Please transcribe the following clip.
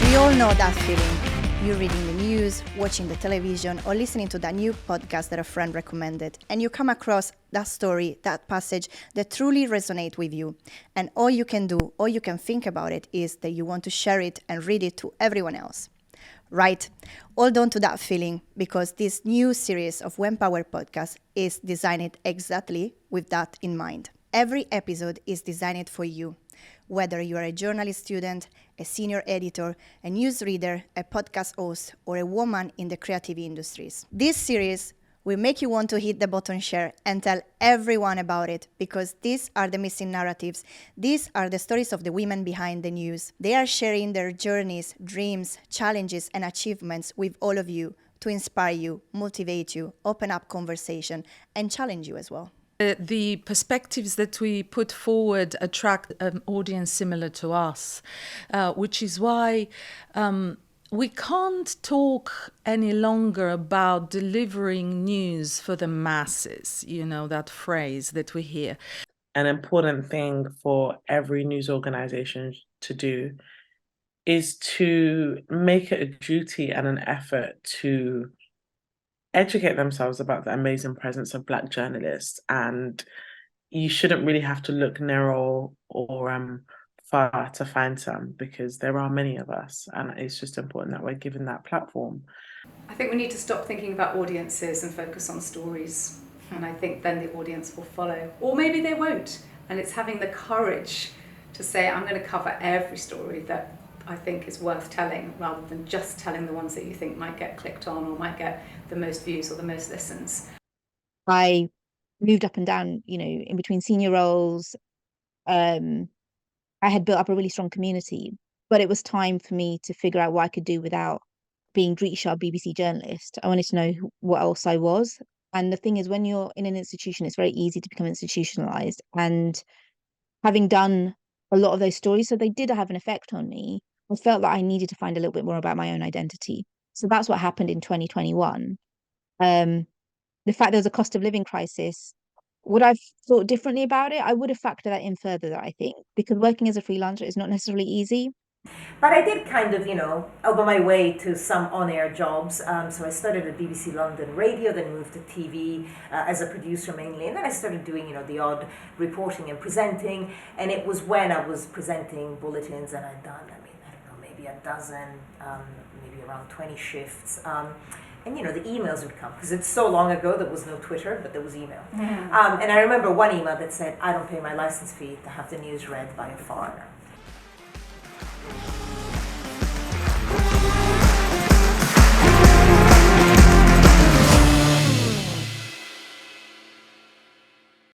We all know that feeling. You're reading the news, watching the television, or listening to that new podcast that a friend recommended, and you come across that story, that passage that truly resonates with you. And all you can do, all you can think about it is that you want to share it and read it to everyone else. Right. Hold on to that feeling, because this new series of Wempower podcast is designed exactly with that in mind. Every episode is designed for you. Whether you are a journalist student, a senior editor, a newsreader, a podcast host, or a woman in the creative industries. This series will make you want to hit the button share and tell everyone about it, because these are the missing narratives. These are the stories of the women behind the news. They are sharing their journeys, dreams, challenges, and achievements with all of you to inspire you, motivate you, open up conversation, and challenge you as well. The perspectives that we put forward attract an audience similar to us, which is why we can't talk any longer about delivering news for the masses, that phrase that we hear. An important thing for every news organization to do is to make it a duty and an effort to educate themselves about the amazing presence of Black journalists. And you shouldn't really have to look narrow or far to find some, because there are many of us, and it's just important that we're given that platform. I think we need to stop thinking about audiences and focus on stories, and I think then the audience will follow, or maybe they won't. And it's having the courage to say, I'm going to cover every story that I think is worth telling, rather than just telling the ones that you think might get clicked on or might get the most views or the most listens. I moved up and down, in between senior roles. I had built up a really strong community, but it was time for me to figure out what I could do without being Dhruti Shah, BBC journalist. I wanted to know what else I was. And the thing is, when you're in an institution, it's very easy to become institutionalized. And having done a lot of those stories, so they did have an effect on me, I felt that I needed to find a little bit more about my own identity. So that's what happened in 2021. The fact there was a cost of living crisis, would I've thought differently about it? I would have factored that in further, I think, because working as a freelancer is not necessarily easy. But I did kind of, elbow my way to some on-air jobs. So I started at BBC London Radio, then moved to TV as a producer mainly. And then I started doing, the odd reporting and presenting. And it was when I was presenting bulletins, and I'd done, maybe a dozen, maybe around 20 shifts. And the emails would come, because it's so long ago, there was no Twitter, but there was email. Mm-hmm. And I remember one email that said, I don't pay my license fee to have the news read by a foreigner.